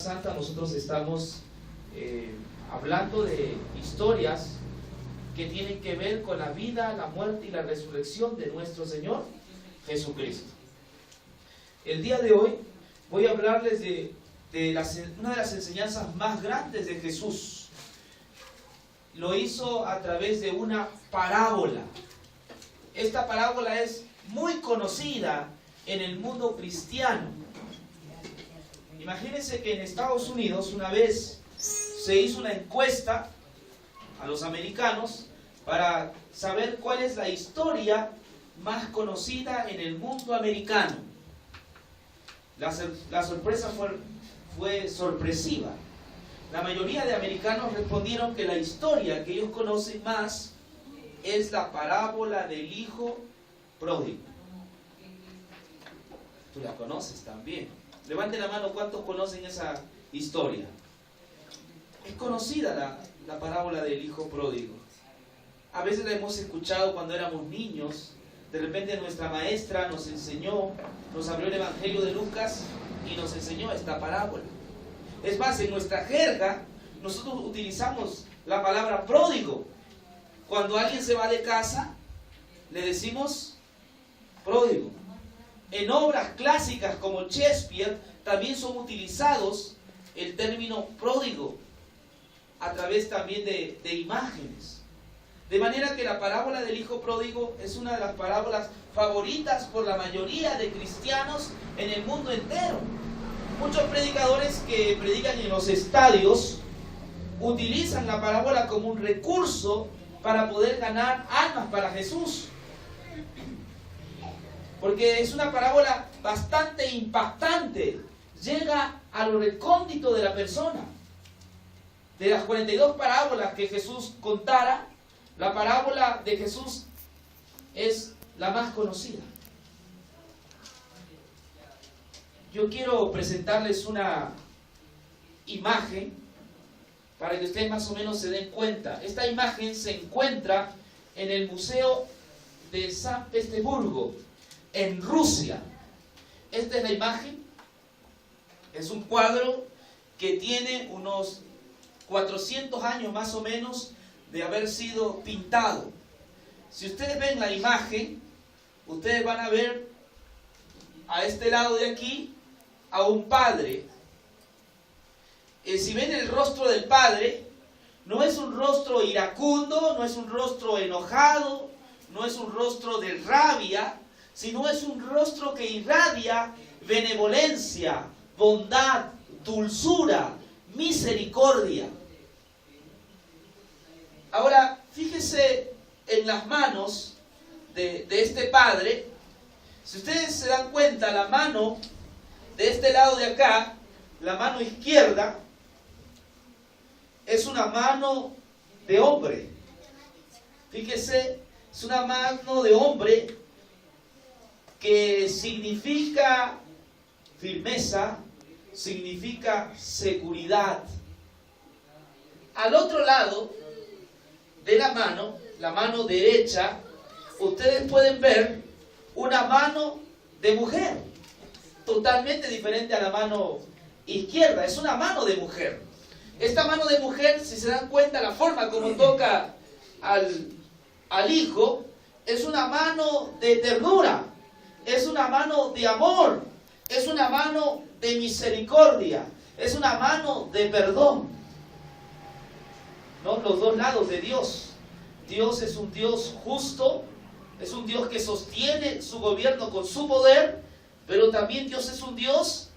Santa nosotros estamos hablando de historias que tienen que ver con la vida, la muerte y la resurrección de nuestro Señor Jesucristo. El día de hoy voy a hablarles de una de las enseñanzas más grandes de Jesús. Lo hizo a través de una parábola. Esta parábola es muy conocida en el mundo cristiano. Imagínense que en Estados Unidos una vez se hizo una encuesta a los americanos para saber cuál es la historia más conocida en el mundo americano. La sorpresa fue sorpresiva. La mayoría de americanos respondieron que la historia que ellos conocen más es la parábola del hijo pródigo. Tú la conoces también. Levanten la mano, ¿cuántos conocen esa historia? Es conocida la parábola del hijo pródigo. A veces la hemos escuchado cuando éramos niños. De repente nuestra maestra nos enseñó, nos abrió el Evangelio de Lucas y nos enseñó esta parábola. Es más, en nuestra jerga nosotros utilizamos la palabra pródigo. Cuando alguien se va de casa, le decimos pródigo. En obras clásicas como Shakespeare también son utilizados el término pródigo a través también de imágenes. De manera que la parábola del hijo pródigo es una de las parábolas favoritas por la mayoría de cristianos en el mundo entero. Muchos predicadores que predican en los estadios utilizan la parábola como un recurso para poder ganar almas para Jesús. Porque es una parábola bastante impactante. Llega a lo recóndito de la persona. De las 42 parábolas que Jesús contara, la parábola de Jesús es la más conocida. Yo quiero presentarles una imagen para que ustedes más o menos se den cuenta. Esta imagen se encuentra en el Museo de San Petersburgo, en Rusia. Esta es la imagen. Es un cuadro que tiene unos 400 años más o menos de haber sido pintado. Si ustedes ven la imagen, ustedes van a ver a este lado de aquí a un padre. Si ven el rostro del padre, no es un rostro iracundo, no es un rostro enojado, no es un rostro de rabia, sino es un rostro que irradia benevolencia, bondad, dulzura, misericordia. Ahora, fíjese en las manos de este padre. Si ustedes se dan cuenta, la mano de este lado de acá, la mano izquierda, es una mano de hombre. Fíjese, es una mano de hombre que significa firmeza, significa seguridad. Al otro lado de la mano derecha, ustedes pueden ver una mano de mujer, totalmente diferente a la mano izquierda. Es una mano de mujer. Esta mano de mujer, si se dan cuenta la forma como toca al hijo, es una mano de ternura, es una mano de amor, es una mano de misericordia, es una mano de perdón. ¿No? Los dos lados de Dios. Dios es un Dios justo, es un Dios que sostiene su gobierno con su poder, pero también Dios es un Dios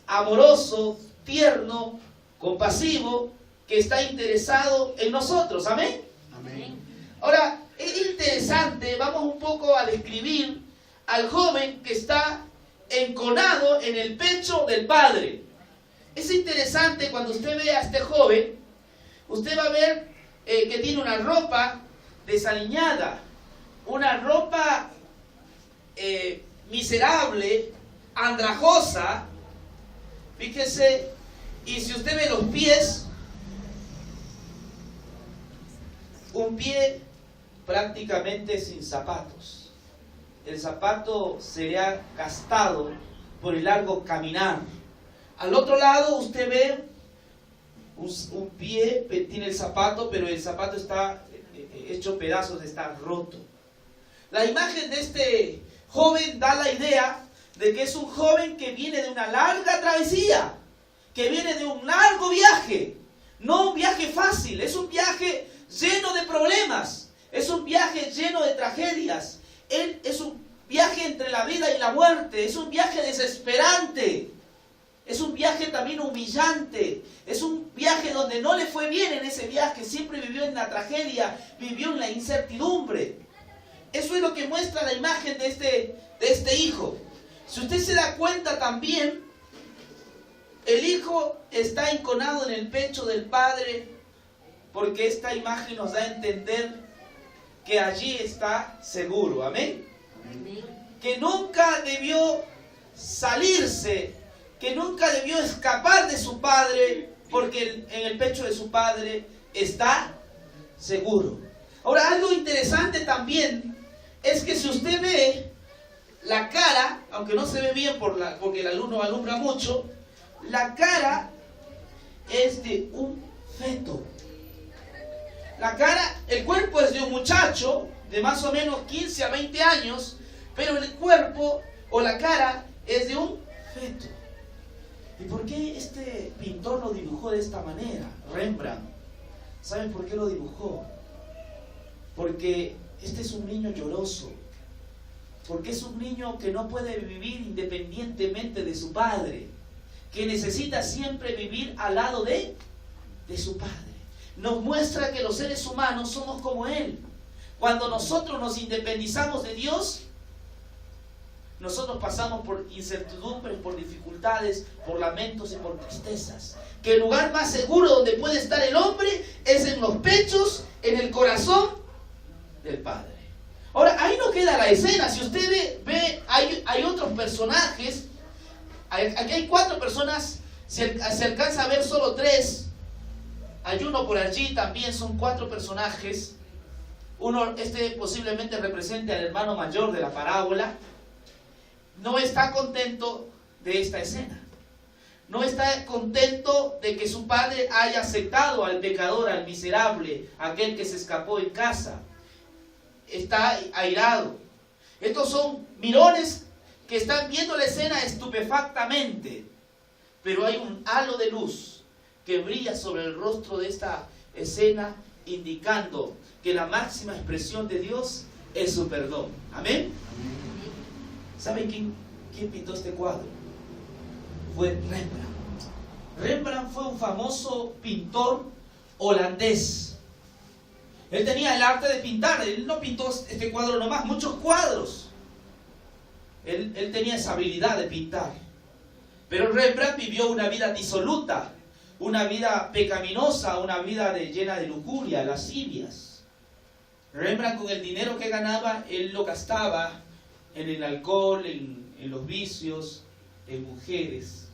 amoroso, tierno, compasivo, que está interesado en nosotros. ¿Amén? Amén. Ahora, es interesante, vamos un poco a describir al joven que está enconado en el pecho del padre. Es interesante cuando usted ve a este joven, usted va a ver que tiene una ropa desaliñada, una ropa miserable, andrajosa. Fíjese, y si usted ve los pies, un pie prácticamente sin zapatos. El zapato se le ha gastado por el largo caminar. Al otro lado usted ve un pie, tiene el zapato, pero el zapato está hecho pedazos, está roto. La imagen de este joven da la idea de que es un joven que viene de una larga travesía, que viene de un largo viaje, no un viaje fácil, es un viaje lleno de problemas, es un viaje lleno de tragedias, es un viaje entre la vida y la muerte, es un viaje desesperante, es un viaje también humillante, es un viaje donde no le fue bien en ese viaje, siempre vivió en la tragedia, vivió en la incertidumbre. Eso es lo que muestra la imagen de este hijo. Si usted se da cuenta también, el hijo está enconado en el pecho del padre, porque esta imagen nos da a entender que allí está seguro. Amén. Que nunca debió salirse, que nunca debió escapar de su padre, porque en el pecho de su padre está seguro. Ahora, algo interesante también es que si usted ve la cara, aunque no se ve bien porque la luz no alumbra mucho, la cara es de un feto. La cara, el cuerpo es de un muchacho de más o menos 15 a 20 años, pero el cuerpo o la cara es de un feto. ¿Y por qué este pintor lo dibujó de esta manera? Rembrandt. ¿Saben por qué lo dibujó? Porque este es un niño lloroso. Porque es un niño que no puede vivir independientemente de su padre, que necesita siempre vivir al lado de su padre. Nos muestra que los seres humanos somos como él. Cuando nosotros nos independizamos de Dios, nosotros pasamos por incertidumbres, por dificultades, por lamentos y por tristezas. Que el lugar más seguro donde puede estar el hombre es en los pechos, en el corazón del Padre. Ahora, ahí no queda la escena. Si usted ve hay otros personajes. Aquí hay 4 personas. Se alcanza a ver solo 3. Hay uno por allí también, son 4 personajes. Uno, posiblemente represente al hermano mayor de la parábola. No está contento de esta escena. No está contento de que su padre haya aceptado al pecador, al miserable, aquel que se escapó en casa. Está airado. Estos son mirones que están viendo la escena estupefactamente. Pero hay un halo de luz que brilla sobre el rostro de esta escena, indicando que la máxima expresión de Dios es su perdón. Amén. ¿Saben quién pintó este cuadro? Fue Rembrandt. Rembrandt fue un famoso pintor holandés. Él tenía el arte de pintar. Él no pintó este cuadro nomás, muchos cuadros. Él tenía esa habilidad de pintar. Pero Rembrandt vivió una vida disoluta, una vida pecaminosa, una vida llena de lujuria, lascivias. Rembrandt, con el dinero que ganaba, él lo gastaba en el alcohol, en los vicios, en mujeres.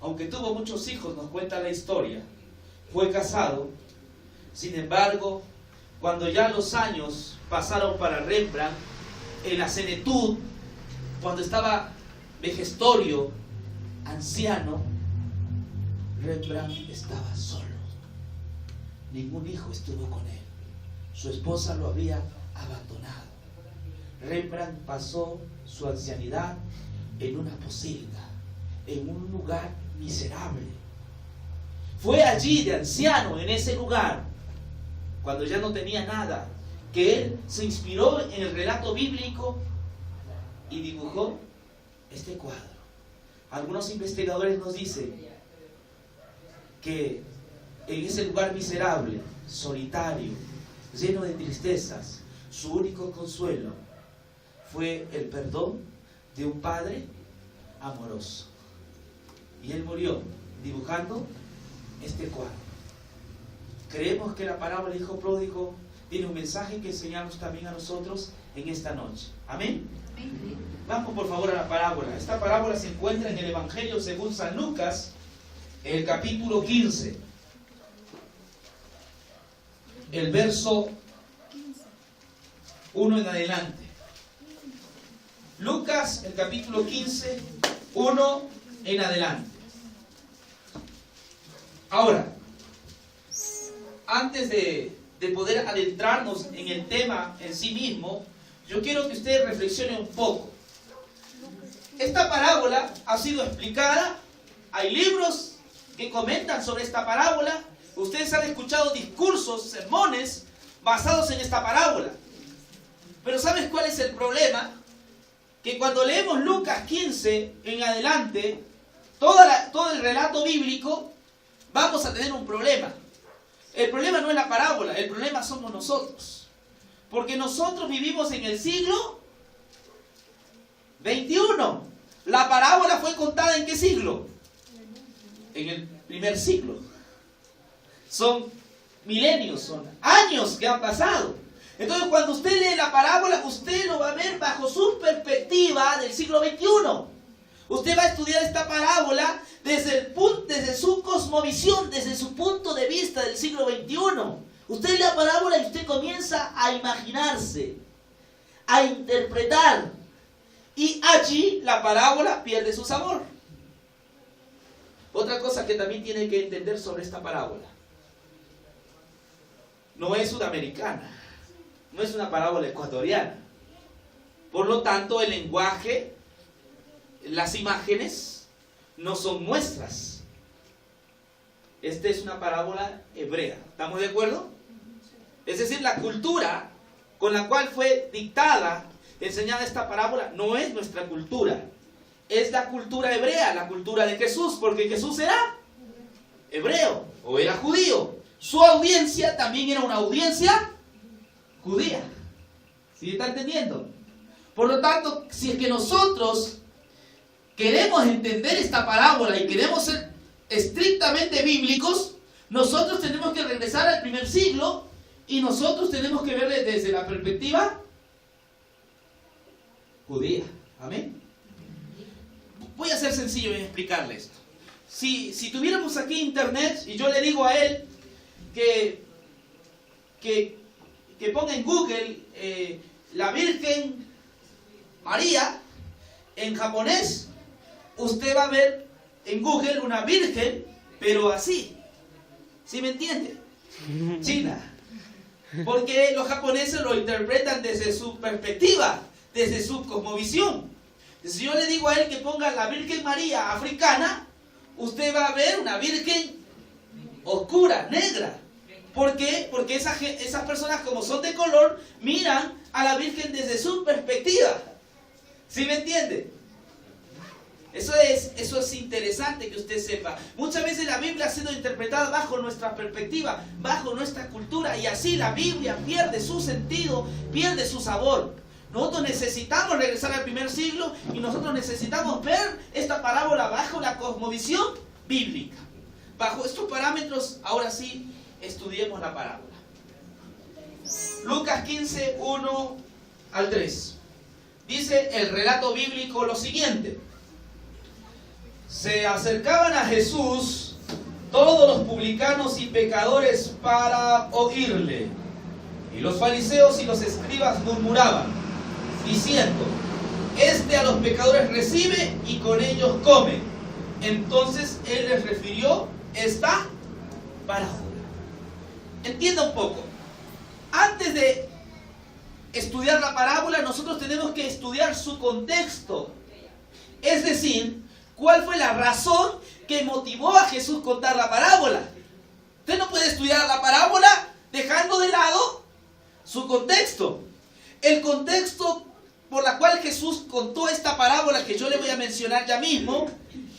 Aunque tuvo muchos hijos, nos cuenta la historia, fue casado. Sin embargo, cuando ya los años pasaron para Rembrandt, en la senectud, cuando estaba vejestorio, anciano, Rembrandt estaba solo. Ningún hijo estuvo con él. Su esposa lo había abandonado. Rembrandt pasó su ancianidad en una posilga, en un lugar miserable. Fue allí de anciano, en ese lugar, cuando ya no tenía nada, que él se inspiró en el relato bíblico y dibujó este cuadro. Algunos investigadores nos dicen que en ese lugar miserable, solitario, lleno de tristezas, su único consuelo fue el perdón de un padre amoroso. Y él murió dibujando este cuadro. Creemos que la parábola del hijo pródigo tiene un mensaje que enseñarnos también a nosotros en esta noche. ¿Amén? Vamos por favor a la parábola. Esta parábola se encuentra en el Evangelio según San Lucas, en el capítulo 15. El verso 1 en adelante. Lucas, el capítulo 15, 1 en adelante. Ahora, antes de poder adentrarnos en el tema en sí mismo, yo quiero que usted reflexione un poco. Esta parábola ha sido explicada, hay libros que comentan sobre esta parábola, ustedes han escuchado discursos, sermones basados en esta parábola. Pero ¿sabes cuál es el problema? Que cuando leemos Lucas 15 en adelante, todo el relato bíblico, vamos a tener un problema. El problema no es la parábola, el problema somos nosotros. Porque nosotros vivimos en el siglo XXI. La parábola fue contada ¿en qué siglo? En el primer siglo. Son milenios, son años que han pasado. Entonces cuando usted lee la parábola, usted lo va a ver bajo su perspectiva del siglo XXI. Usted va a estudiar esta parábola desde su cosmovisión, desde su punto de vista del siglo XXI. Usted lee la parábola y usted comienza a imaginarse, a interpretar. Y allí la parábola pierde su sabor. Otra cosa que también tiene que entender sobre esta parábola. No es sudamericana. No es una parábola ecuatoriana. Por lo tanto, el lenguaje, las imágenes, no son nuestras. Esta es una parábola hebrea. ¿Estamos de acuerdo? Es decir, la cultura con la cual fue dictada, enseñada esta parábola, no es nuestra cultura. Es la cultura hebrea, la cultura de Jesús, porque Jesús era hebreo o era judío. Su audiencia también era una audiencia judía. ¿Sí está entendiendo? Por lo tanto, si es que nosotros queremos entender esta parábola y queremos ser estrictamente bíblicos, nosotros tenemos que regresar al primer siglo y nosotros tenemos que verle desde la perspectiva judía. Amén. Voy a ser sencillo en explicarle esto. Si tuviéramos aquí internet y yo le digo a él que ponga en Google la Virgen María en japonés, usted va a ver en Google una virgen, pero así. ¿Sí me entiende? China. Porque los japoneses lo interpretan desde su perspectiva, desde su cosmovisión. Si yo le digo a él que ponga la Virgen María africana, usted va a ver una virgen oscura, negra. ¿Por qué? Porque esas personas, como son de color, miran a la Virgen desde su perspectiva. ¿Sí me entiende? Eso es interesante que usted sepa. Muchas veces la Biblia ha sido interpretada bajo nuestra perspectiva, bajo nuestra cultura, y así la Biblia pierde su sentido, pierde su sabor. Nosotros necesitamos regresar al primer siglo y nosotros necesitamos ver esta parábola bajo la cosmovisión bíblica. Bajo estos parámetros, ahora sí, estudiemos la parábola. Lucas 15, 1 al 3. Dice el relato bíblico lo siguiente. Se acercaban a Jesús todos los publicanos y pecadores para oírle. Y los fariseos y los escribas murmuraban, diciendo: este a los pecadores recibe y con ellos come. Entonces él les refirió esta parábola. Entienda un poco. Antes de estudiar la parábola, nosotros tenemos que estudiar su contexto. Es decir, ¿cuál fue la razón que motivó a Jesús contar la parábola? Usted no puede estudiar la parábola dejando de lado su contexto. El contexto por la cual Jesús contó esta parábola, que yo le voy a mencionar ya mismo,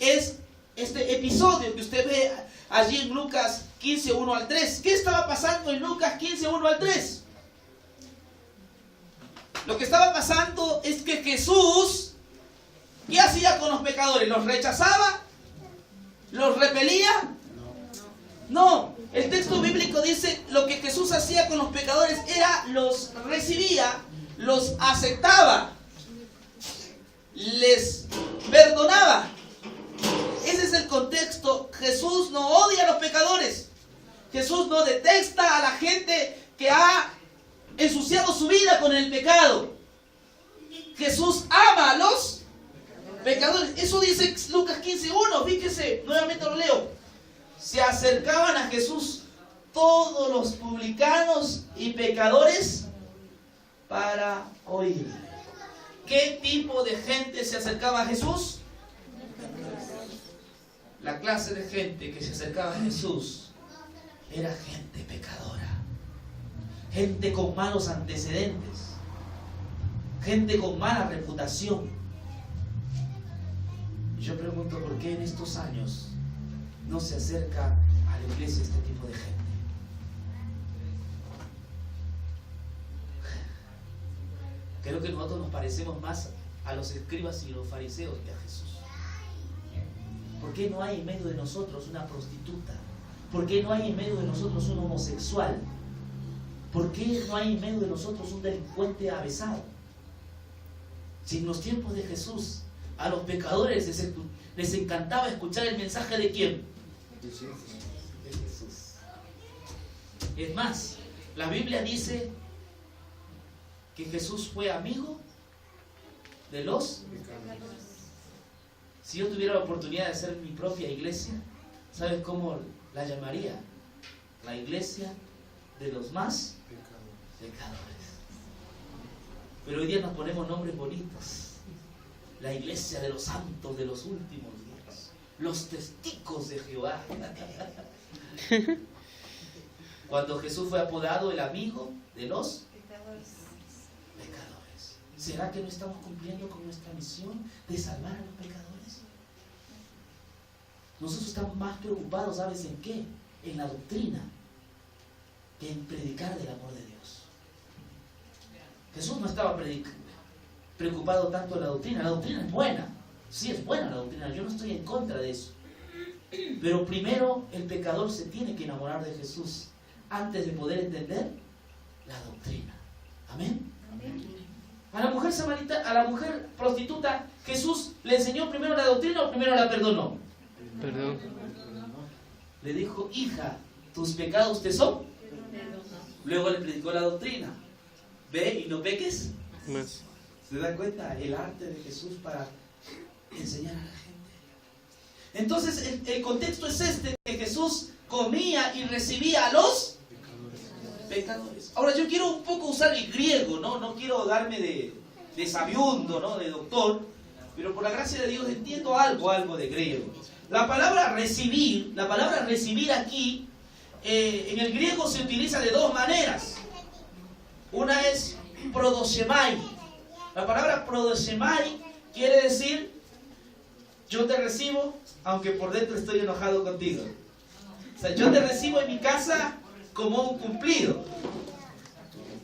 es este episodio que usted ve allí en Lucas 15, 1 al 3. ¿Qué estaba pasando en Lucas 15, 1 al 3? Lo que estaba pasando es que Jesús, ¿qué hacía con los pecadores? ¿Los rechazaba? ¿Los repelía? No. El texto bíblico dice lo que Jesús hacía con los pecadores era los recibía, los aceptaba, les perdonaba. Ese es el contexto. Jesús no odia a los pecadores. Jesús no detesta a la gente que ha ensuciado su vida con el pecado. Jesús ama a los pecadores. Eso dice Lucas 15:1. Fíjese, nuevamente lo leo. se acercaban a Jesús todos los publicanos y pecadores para oírle. ¿Qué tipo de gente se acercaba a Jesús? La clase de gente que se acercaba a Jesús era gente pecadora, gente con malos antecedentes, gente con mala reputación. Y yo pregunto, ¿por qué en estos años no se acerca a la iglesia este tipo de gente? Creo que nosotros nos parecemos más a los escribas y los fariseos que a Jesús. ¿Por qué no hay en medio de nosotros una prostituta? ¿Por qué no hay en medio de nosotros un homosexual? ¿Por qué no hay en medio de nosotros un delincuente avesado? Si en los tiempos de Jesús a los pecadores les encantaba escuchar el mensaje ¿de quién? De Jesús. Es más, la Biblia dice que Jesús fue amigo de los pecadores. Si yo tuviera la oportunidad de hacer mi propia iglesia, ¿sabes cómo la llamaría? La iglesia de los más pecadores. Pero hoy día nos ponemos nombres bonitos. La iglesia de los santos de los últimos días. Los testigos de Jehová. Cuando Jesús fue apodado el amigo de los pecadores. ¿Será que no estamos cumpliendo con nuestra misión de salvar a los pecadores? Nosotros estamos más preocupados, ¿sabes en qué? En la doctrina, que en predicar del amor de Dios. Jesús no estaba preocupado tanto en la doctrina. La doctrina es buena. Sí, es buena la doctrina. Yo no estoy en contra de eso. Pero primero el pecador se tiene que enamorar de Jesús antes de poder entender la doctrina. Amén. Amén. A la mujer samaritana, a la mujer prostituta, Jesús le enseñó primero la doctrina o primero la perdonó. Perdón. Le dijo, hija, tus pecados te son. Luego le predicó la doctrina. Ve y no peques Más. ¿Se da cuenta? El arte de Jesús para enseñar a la gente. Entonces el contexto es este, que Jesús comía y recibía a los pecadores. Ahora yo quiero un poco usar el griego, no quiero darme de sabiundo, ¿no? De doctor, pero por la gracia de Dios entiendo algo de griego. La palabra recibir aquí, en el griego se utiliza de dos maneras. Una es prodosemai. La palabra prodosemai quiere decir, yo te recibo, aunque por dentro estoy enojado contigo. O sea, yo te recibo en mi casa como un cumplido.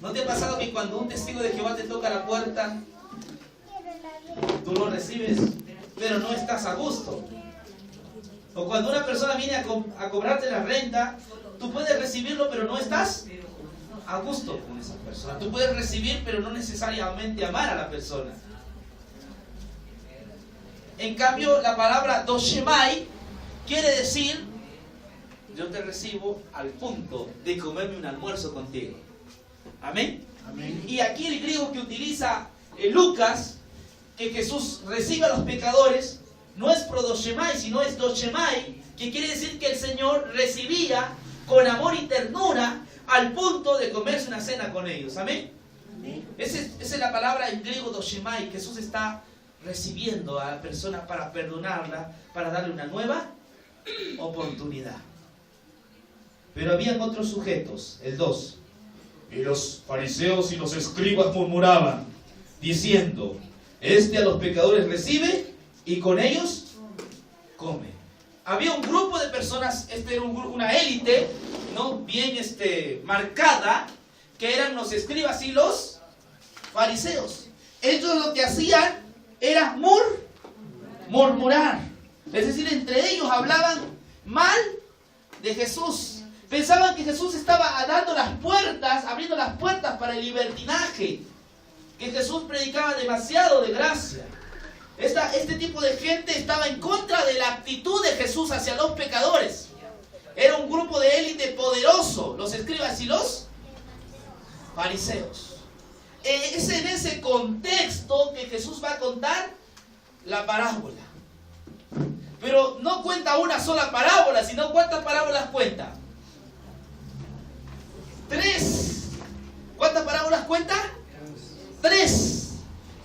¿No te ha pasado que cuando un testigo de Jehová te toca la puerta, tú lo recibes, pero no estás a gusto? O cuando una persona viene a cobrarte la renta, tú puedes recibirlo, pero no estás a gusto con esa persona. Tú puedes recibir, pero no necesariamente amar a la persona. En cambio, la palabra doshemai quiere decir, yo te recibo al punto de comerme un almuerzo contigo. ¿Amén? Amén. Y aquí el griego que utiliza Lucas, que Jesús recibe a los pecadores, no es prodoshemai, sino es doshemai, que quiere decir que el Señor recibía con amor y ternura al punto de comerse una cena con ellos. ¿Amén? Amén. Esa es la palabra en griego doshemai. Jesús está recibiendo a la persona para perdonarla, para darle una nueva oportunidad. Pero habían otros sujetos, el 2. Y los fariseos y los escribas murmuraban, diciendo, este a los pecadores recibe y con ellos come. Había un grupo de personas, era una élite, ¿no? Bien marcada, que eran los escribas y los fariseos. Ellos lo que hacían era murmurar. Es decir, entre ellos hablaban mal de Jesús. Pensaban que Jesús estaba abriendo las puertas para el libertinaje, que Jesús predicaba demasiado de gracia. Este tipo de gente estaba en contra de la actitud de Jesús hacia los pecadores. Era un grupo de élite poderoso, los escribas y los fariseos. Es en ese contexto que Jesús va a contar la parábola. Pero no cuenta una sola parábola, sino ¿cuántas parábolas cuenta? 3. ¿Cuántas parábolas cuenta? 3.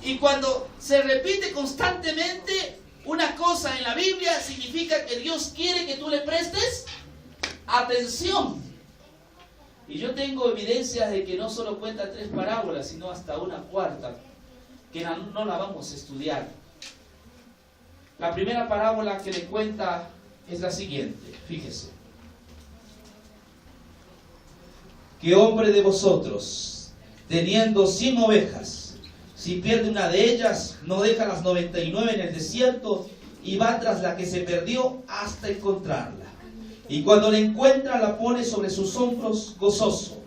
Y cuando se repite constantemente una cosa en la Biblia, significa que Dios quiere que tú le prestes atención. Y yo tengo evidencias de que no solo cuenta 3 parábolas, sino hasta una cuarta, que no la vamos a estudiar. La primera parábola que le cuenta es la siguiente, fíjese. ¿Qué hombre de vosotros, teniendo 100 ovejas, si pierde una de ellas, no deja las 99 en el desierto y va tras la que se perdió hasta encontrarla? Y cuando la encuentra, la pone sobre sus hombros gozoso.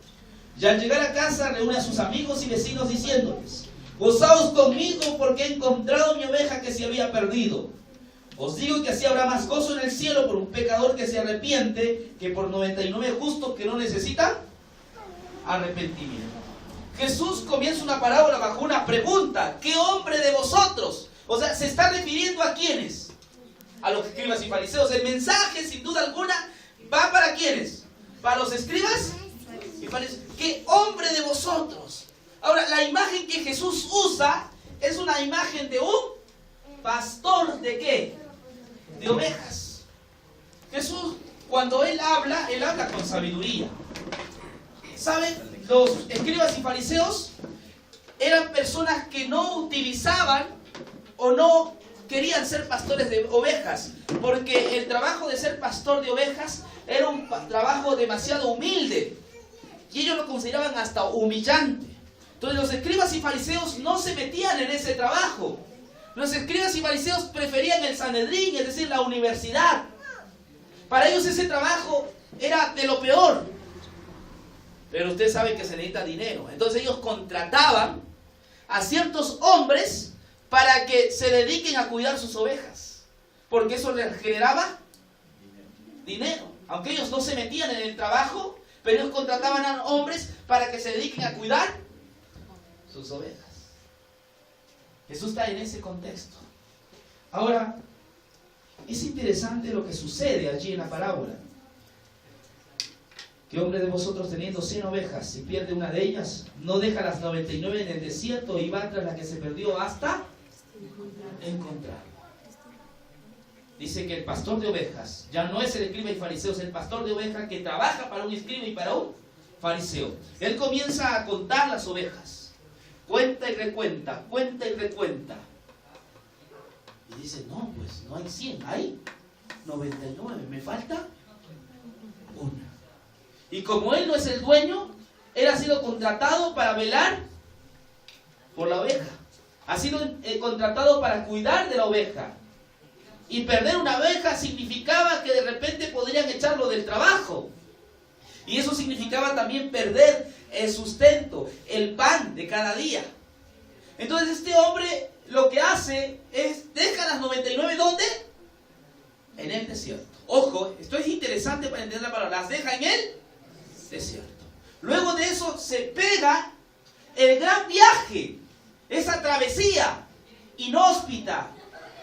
Y al llegar a casa, reúne a sus amigos y vecinos diciéndoles: gozaos conmigo porque he encontrado mi oveja que se había perdido. Os digo que así habrá más gozo en el cielo por un pecador que se arrepiente que por 99 justos que no necesitan arrepentimiento. Jesús comienza una parábola bajo una pregunta: ¿qué hombre de vosotros? O sea, se está refiriendo ¿a quiénes? A los escribas y fariseos. El mensaje, sin duda alguna, va para ¿quiénes? Para los escribas y fariseos. ¿Qué hombre de vosotros? Ahora, la imagen que Jesús usa es una imagen de un pastor ¿de qué? De ovejas. Jesús, cuando Él habla con sabiduría. ¿Saben? Los escribas y fariseos eran personas que no utilizaban o no querían ser pastores de ovejas, porque el trabajo de ser pastor de ovejas era un trabajo demasiado humilde y ellos lo consideraban hasta humillante. Entonces los escribas y fariseos no se metían en ese trabajo. Los escribas y fariseos preferían el Sanedrín, es decir, la universidad. Para ellos ese trabajo era de lo peor. Pero usted sabe que se necesita dinero. Entonces ellos contrataban a ciertos hombres para que se dediquen a cuidar sus ovejas, porque eso les generaba dinero. Aunque ellos no se metían en el trabajo, pero ellos contrataban a hombres para que se dediquen a cuidar sus ovejas. Jesús está en ese contexto. Ahora, es interesante lo que sucede allí en la parábola. ¿Qué hombre de vosotros, teniendo 100 ovejas, si pierde una de ellas, no deja las 99 en el desierto y va tras la que se perdió hasta encontrarla? Dice que el pastor de ovejas ya no es el escriba y fariseo, es el pastor de ovejas que trabaja para un escriba y para un fariseo. Él comienza a contar las ovejas. Cuenta y recuenta, cuenta y recuenta. Y dice, no, pues no hay 100, hay 99, me falta una. Y como él no es el dueño, él ha sido contratado para velar por la oveja. Ha sido contratado para cuidar de la oveja. Y perder una oveja significaba que de repente podrían echarlo del trabajo. Y eso significaba también perder el sustento, el pan de cada día. Entonces este hombre lo que hace es, deja las 99, ¿dónde? En el desierto. Ojo, esto es interesante para entender la palabra. Las deja en el desierto. Luego de eso se pega el gran viaje, esa travesía inhóspita,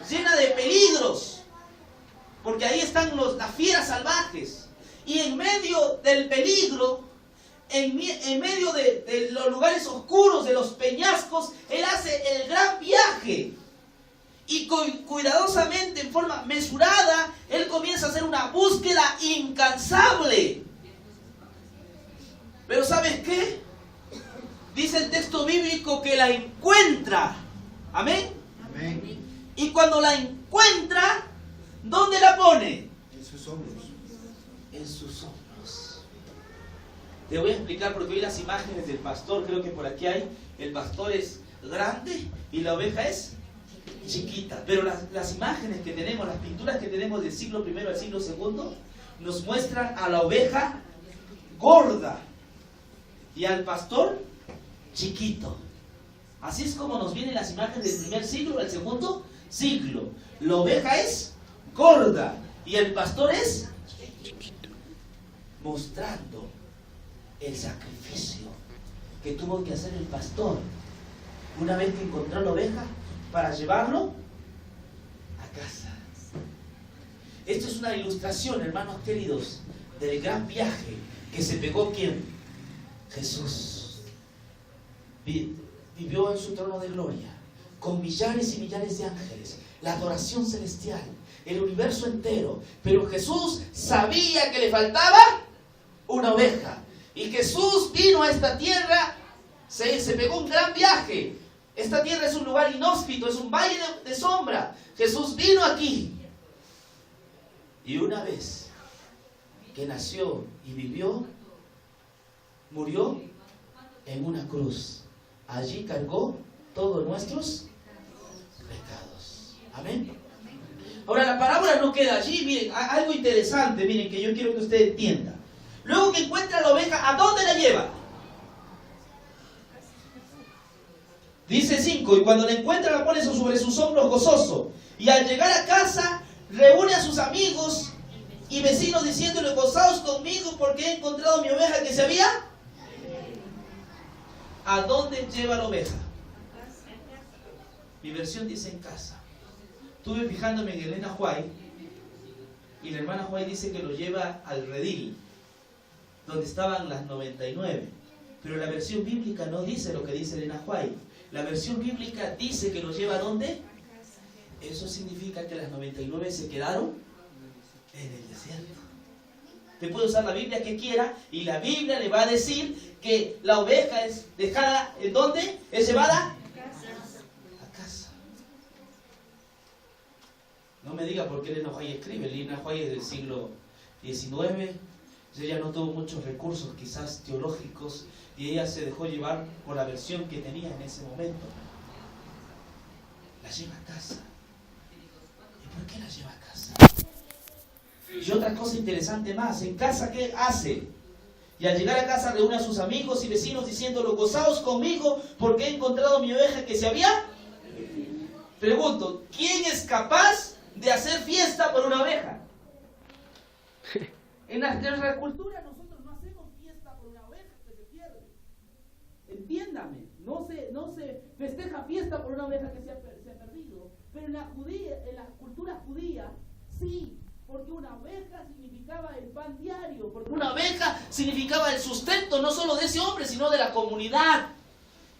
llena de peligros, porque ahí están las fieras salvajes. Y en medio del peligro, en medio de los lugares oscuros, de los peñascos, él hace el gran viaje. Y cuidadosamente, en forma mesurada, él comienza a hacer una búsqueda incansable. Pero ¿sabes qué? Dice el texto bíblico que la encuentra. ¿Amén? Amén. Y cuando la encuentra, ¿dónde la pone? En sus hombros. En sus hombros. Te voy a explicar porque hoy las imágenes del pastor, creo que por aquí hay, el pastor es grande y la oveja es chiquita. Pero las imágenes que tenemos, las pinturas que tenemos del siglo I al siglo II, nos muestran a la oveja gorda y al pastor chiquito. Así es como nos vienen las imágenes del primer siglo al segundo siglo. La oveja es gorda y el pastor es chiquito, mostrando el sacrificio que tuvo que hacer el pastor una vez que encontró la oveja para llevarlo a casa. Esto es una ilustración, hermanos queridos, del gran viaje que se pegó ¿quién? Jesús. Vivió en su trono de gloria, con millares y millares de ángeles, la adoración celestial, el universo entero. Pero Jesús sabía que le faltaba una oveja. Y Jesús vino a esta tierra, se pegó un gran viaje. Esta tierra es un lugar inhóspito, es un valle de sombra. Jesús vino aquí. Y una vez que nació y vivió, murió en una cruz. Allí cargó todos nuestros pecados. Amén. Ahora la parábola no queda allí. Miren, algo interesante, miren, que yo quiero que usted entienda. Luego que encuentra la oveja, ¿a dónde la lleva? Dice 5, y cuando la encuentra la pone sobre sus hombros gozoso. Y al llegar a casa, reúne a sus amigos y vecinos diciéndole, gozaos conmigo porque he encontrado mi oveja que se había. ¿A dónde lleva la oveja? Mi versión dice en casa. Estuve fijándome en Elena White y la hermana White dice que lo lleva al redil, donde estaban las 99. Pero la versión bíblica no dice lo que dice Elena White. La versión bíblica dice que lo lleva ¿a dónde? Eso significa que las 99 se quedaron en el desierto. Usted puede usar la Biblia que quiera y la Biblia le va a decir que la oveja es dejada, ¿en dónde? Es llevada a casa. No me diga por qué Elena White escribe. Elena White es del siglo XIX. Ella no tuvo muchos recursos, quizás teológicos, y ella se dejó llevar por la versión que tenía en ese momento. La lleva a casa. ¿Y por qué la lleva a casa? Y otra cosa interesante más, en casa ¿qué hace? Y al llegar a casa reúne a sus amigos y vecinos diciéndolo, gozaos conmigo porque he encontrado mi oveja que se había. Pregunto, ¿quién es capaz de hacer fiesta por una oveja? En nuestra cultura nosotros no hacemos fiesta por una oveja que se pierde. Entiéndame, no se festeja fiesta por una oveja que se ha perdido. Pero en la cultura judía, sí. Porque una oveja significaba el pan diario, porque una oveja significaba el sustento no solo de ese hombre, sino de la comunidad.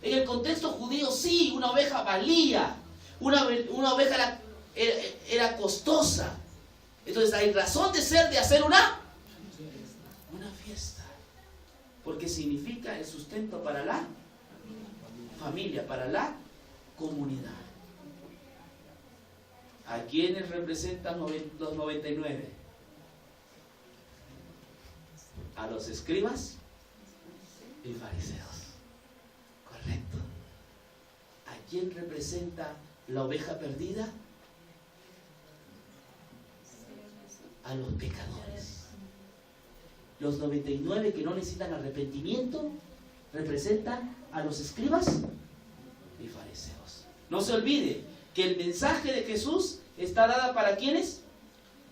En el contexto judío, sí, una oveja valía, una oveja era costosa. Entonces hay razón de ser de hacer una fiesta, porque significa el sustento para la familia, para la comunidad. ¿A quiénes representan los 99? A los escribas y fariseos. Correcto. ¿A quién representa la oveja perdida? A los pecadores. Los 99 que no necesitan arrepentimiento representan a los escribas y fariseos. No se olvide que el mensaje de Jesús está dada para ¿quiénes?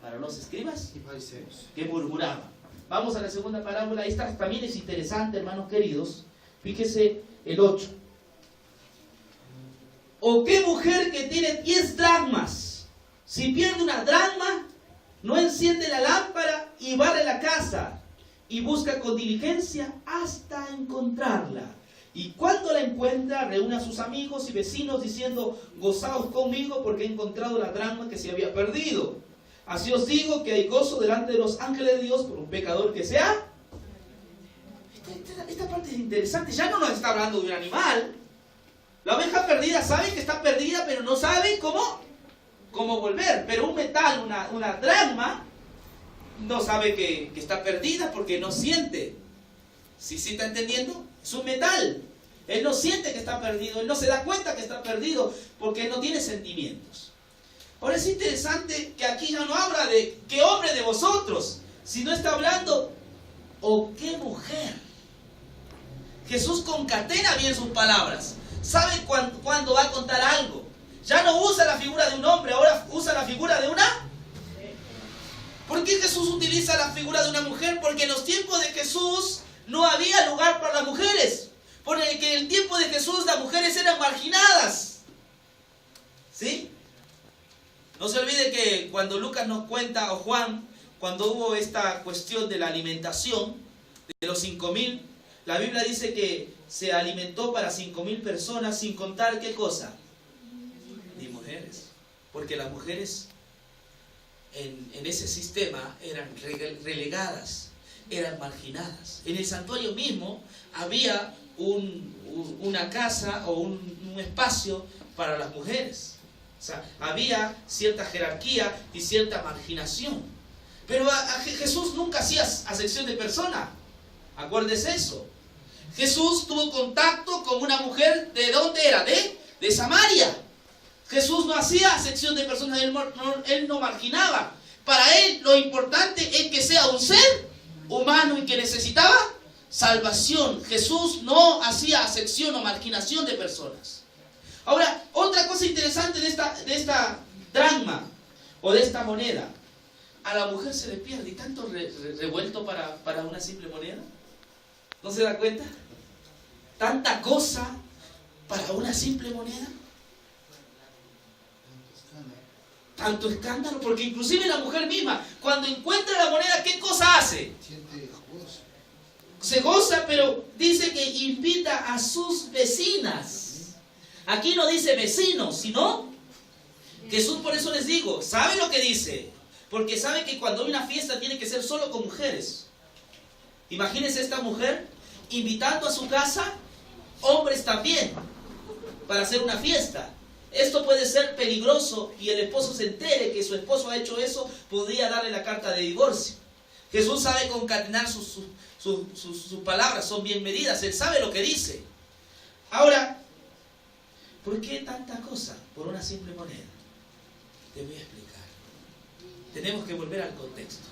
Para los escribas y fariseos que murmuraban. Vamos a la segunda parábola. Esta también es interesante, hermanos queridos. Fíjese el 8. ¿O qué mujer que tiene 10 dracmas, si pierde una dracma, no enciende la lámpara y barre la casa y busca con diligencia hasta encontrarla? Y cuando la encuentra, reúne a sus amigos y vecinos diciendo, gozaos conmigo porque he encontrado la dracma que se había perdido. Así os digo que hay gozo delante de los ángeles de Dios por un pecador que sea. Esta parte es interesante. Ya no nos está hablando de un animal. La oveja perdida sabe que está perdida, pero no sabe cómo volver. Pero un metal, una dracma, no sabe que está perdida porque no siente. ¿Sí está entendiendo? Es un metal. Él no siente que está perdido. Él no se da cuenta que está perdido porque él no tiene sentimientos. Ahora es interesante que aquí ya no habla de qué hombre de vosotros, sino está hablando o qué mujer. Jesús concatena bien sus palabras. Sabe cuándo va a contar algo. Ya no usa la figura de un hombre, ahora usa la figura de una. ¿Por qué Jesús utiliza la figura de una mujer? Porque en los tiempos de Jesús no había lugar para las mujeres. Porque en el tiempo de Jesús las mujeres eran marginadas. ¿Sí? No se olvide que cuando Lucas nos cuenta, o Juan, cuando hubo esta cuestión de la alimentación de los 5.000, la Biblia dice que se alimentó para 5.000 personas sin contar ¿qué cosa? Ni mujeres. Porque las mujeres en ese sistema eran relegadas, eran marginadas. En el santuario mismo había una casa o un espacio para las mujeres. O sea, había cierta jerarquía y cierta marginación. Pero a Jesús nunca hacía acepción de persona. Acuérdese eso. Jesús tuvo contacto con una mujer, ¿de dónde era? De Samaria. Jesús no hacía acepción de personas, él no marginaba. Para él lo importante es que sea un ser humano y que necesitaba salvación. Jesús no hacía acepción o marginación de personas. Ahora, otra cosa interesante de esta dracma o de esta moneda. A la mujer se le pierde y tanto revuelto para una simple moneda. ¿No se da cuenta? Tanta cosa para una simple moneda. Tanto escándalo, porque inclusive la mujer misma, cuando encuentra la moneda, ¿qué cosa hace? Se goza, pero dice que invita a sus vecinas. Aquí no dice vecinos, sino Jesús, por eso les digo, ¿sabe lo que dice? Porque sabe que cuando hay una fiesta tiene que ser solo con mujeres. Imagínense esta mujer invitando a su casa hombres también para hacer una fiesta. Esto puede ser peligroso y el esposo se entere que su esposo ha hecho eso, podría darle la carta de divorcio. Jesús sabe concatenar sus palabras, son bien medidas, Él sabe lo que dice. Ahora, ¿por qué tanta cosa por una simple moneda? Te voy a explicar. Tenemos que volver al contexto.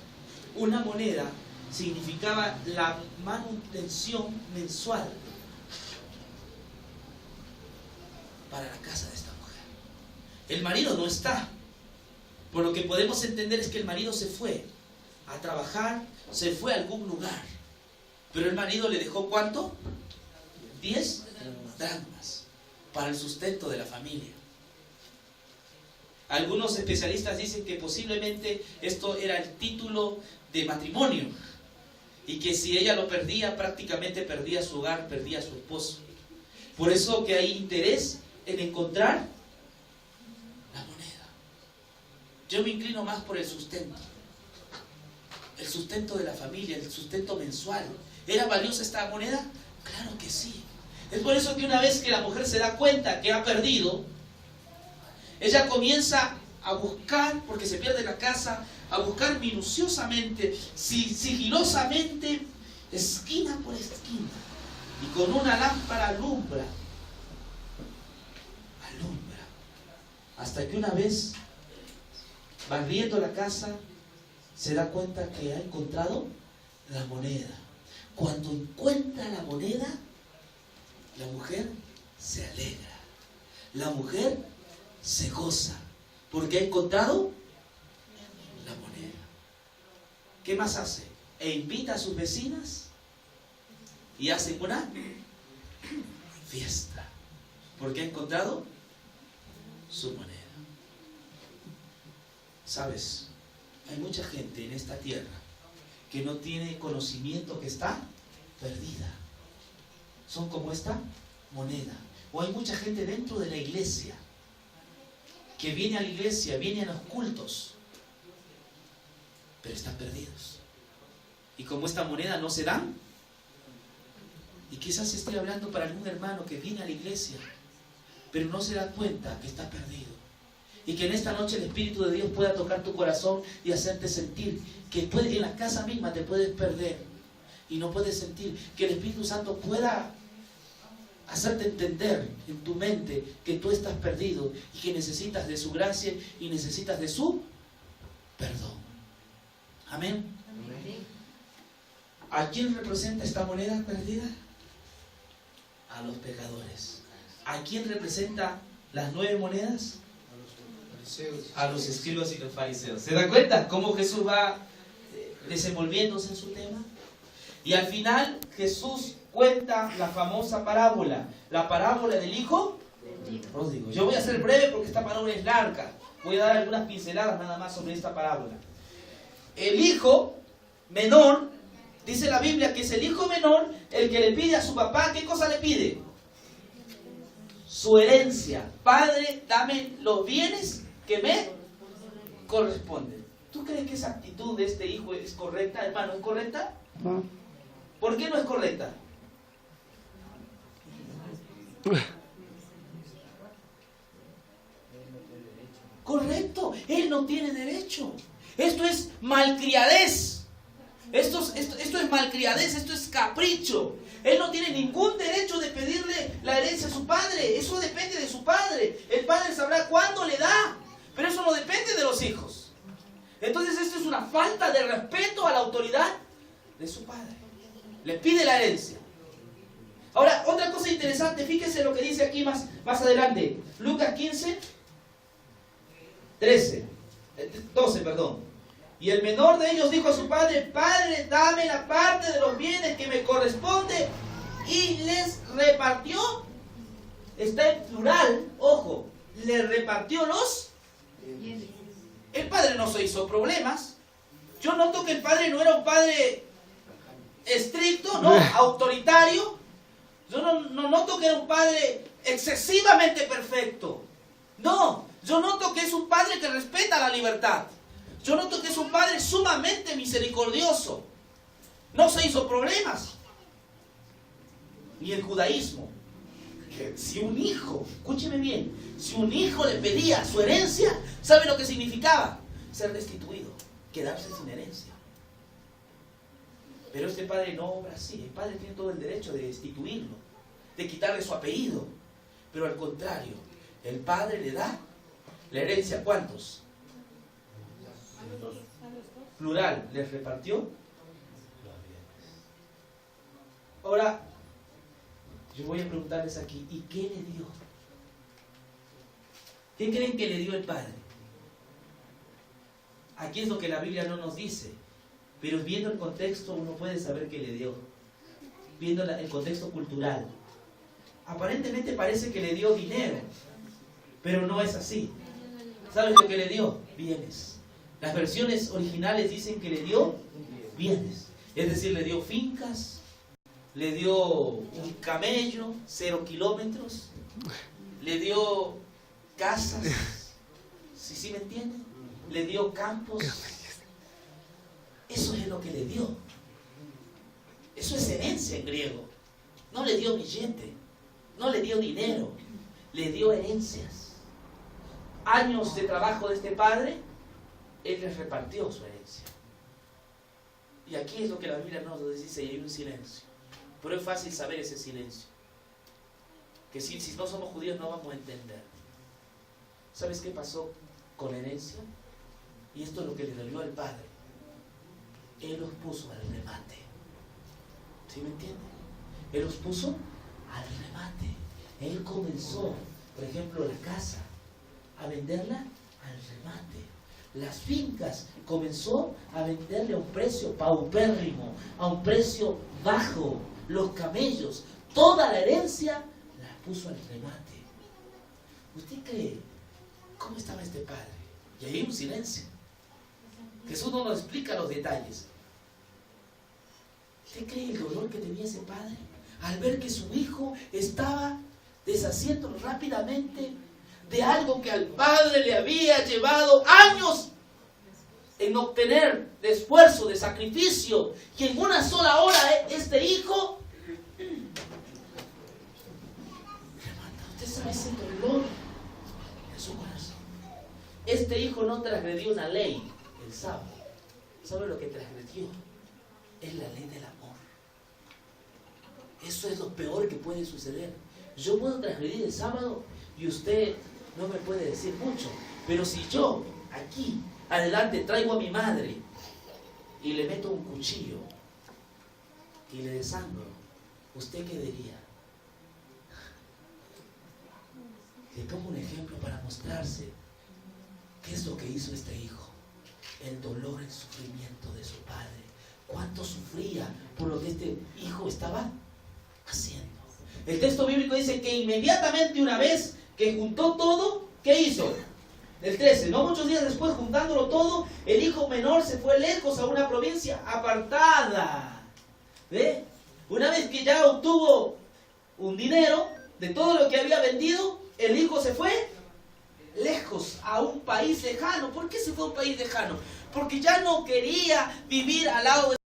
Una moneda significaba la manutención mensual para la casa de esta mujer. El marido no está. Por lo que podemos entender es que el marido se fue a trabajar, se fue a algún lugar. Pero el marido le dejó ¿cuánto? 10 dracmas para el sustento de la familia. Algunos especialistas dicen que posiblemente esto era el título de matrimonio y que si ella lo perdía, prácticamente perdía su hogar, perdía a su esposo. Por eso que hay interés en encontrar la moneda. Yo me inclino más por el sustento de la familia, el sustento mensual. ¿Era valiosa esta moneda? Claro que sí. Es por eso que una vez que la mujer se da cuenta que ha perdido, ella comienza a buscar, porque se pierde la casa, a buscar minuciosamente, sigilosamente, esquina por esquina, y con una lámpara alumbra, hasta que una vez, barriendo la casa, se da cuenta que ha encontrado la moneda. Cuando encuentra la moneda, la mujer se alegra, la mujer se goza, porque ha encontrado la moneda. ¿Qué más hace? E invita a sus vecinas y hacen una fiesta, porque ha encontrado su moneda. ¿Sabes? Hay mucha gente en esta tierra que no tiene conocimiento, que está perdida. Son como esta moneda. O hay mucha gente dentro de la iglesia que viene a la iglesia, viene a los cultos, pero están perdidos. Y como esta moneda no se dan, y quizás estoy hablando para algún hermano que viene a la iglesia, pero no se da cuenta que está perdido. Y que en esta noche el Espíritu de Dios pueda tocar tu corazón y hacerte sentir que en la casa misma te puedes perder y no puedes sentir, que el Espíritu Santo pueda hacerte entender en tu mente que tú estás perdido y que necesitas de su gracia y necesitas de su perdón. Amén. Amén. ¿A quién representa esta moneda perdida? A los pecadores. ¿A quién representa las 9 monedas? A los escribas y los fariseos. ¿Se dan cuenta cómo Jesús va desenvolviéndose en su tema? Y al final Jesús cuenta la famosa parábola, la parábola del hijo pródigo. Yo voy a ser breve porque esta parábola es larga. Voy a dar algunas pinceladas nada más sobre esta parábola. El hijo menor, dice la Biblia que es el hijo menor el que le pide a su papá, ¿qué cosa le pide? Su herencia. Padre, dame los bienes que me corresponden. ¿Tú crees que esa actitud de este hijo es correcta, hermano? ¿Es correcta? No. ¿Por qué no es correcta? Correcto, él no tiene derecho. Esto es malcriadez. Esto es malcriadez, esto es capricho. Él no tiene ningún derecho de pedirle la herencia a su padre. Eso depende de su padre. El padre sabrá cuándo le da, pero eso no depende de los hijos. Entonces esto es una falta de respeto a la autoridad de su padre. Le pide la herencia. Ahora, otra cosa interesante, fíjese lo que dice aquí más adelante. Lucas 15, 12, perdón. Y el menor de ellos dijo a su padre: Padre, dame la parte de los bienes que me corresponde. Y les repartió. Está en plural, ojo. Le repartió los bienes. El padre no se hizo problemas. Yo noto que el padre no era un padre estricto, no, autoritario. Yo no noto que era un padre excesivamente perfecto. No, yo noto que es un padre que respeta la libertad. Yo noto que es un padre sumamente misericordioso. No se hizo problemas. Ni el judaísmo. Que si un hijo, escúcheme bien, si un hijo le pedía su herencia, ¿sabe lo que significaba? Ser destituido, quedarse sin herencia. Pero este padre no obra así. El padre tiene todo el derecho de destituirlo, de quitarle su apellido. Pero al contrario, el padre le da la herencia. ¿Cuántos? Plural, les repartió. Ahora, yo voy a preguntarles aquí, ¿y qué le dio? ¿Qué creen que le dio el padre? Aquí es lo que la Biblia no nos dice, pero viendo el contexto uno puede saber qué le dio. Viendo el contexto cultural. Aparentemente parece que le dio dinero, pero no es así. ¿Sabes lo que le dio? Bienes. Las versiones originales dicen que le dio bienes. Es decir, le dio fincas, le dio un camello, 0 kilómetros, le dio casas, ¿sí me entienden? Le dio campos. Eso es lo que le dio. Eso es herencia en griego. No le dio billete, no le dio dinero, le dio herencias. Años de trabajo de este padre, él les repartió su herencia. Y aquí es lo que la Biblia nos dice, y hay un silencio. Pero es fácil saber ese silencio. Que si no somos judíos no vamos a entender. ¿Sabes qué pasó con la herencia? Y esto es lo que le dolió al padre. Él los puso al remate. ¿Sí me entienden? Él los puso al remate. Él comenzó, por ejemplo, la casa, a venderla al remate. Las fincas comenzó a venderle a un precio paupérrimo, a un precio bajo. Los camellos, toda la herencia la puso al remate. ¿Usted cree cómo estaba este padre? Y ahí hay un silencio. Jesús no nos explica los detalles. ¿Usted cree el dolor que tenía ese padre al ver que su hijo estaba deshaciendo rápidamente de algo que al padre le había llevado años en obtener, de esfuerzo, de sacrificio, y en una sola hora este hijo, usted sabe ese dolor en su corazón? Este hijo no transgredió una ley el sábado. ¿Sabe lo que transgredió? Es la ley del amor. Eso es lo peor que puede suceder. Yo puedo transgredir el sábado y usted no me puede decir mucho, pero si yo aquí adelante traigo a mi madre y le meto un cuchillo y le desangro, ¿usted qué diría? Le pongo un ejemplo para mostrarse qué es lo que hizo este hijo. El dolor, el sufrimiento de su padre. ¿Cuánto sufría por lo que este hijo estaba haciendo? El texto bíblico dice que inmediatamente, una vez que juntó todo, ¿qué hizo? Del 13, no muchos días después, juntándolo todo, el hijo menor se fue lejos a una provincia apartada. ¿Ve? Una vez que ya obtuvo un dinero de todo lo que había vendido, el hijo se fue lejos a un país lejano. ¿Por qué se fue a un país lejano? Porque ya no quería vivir al lado de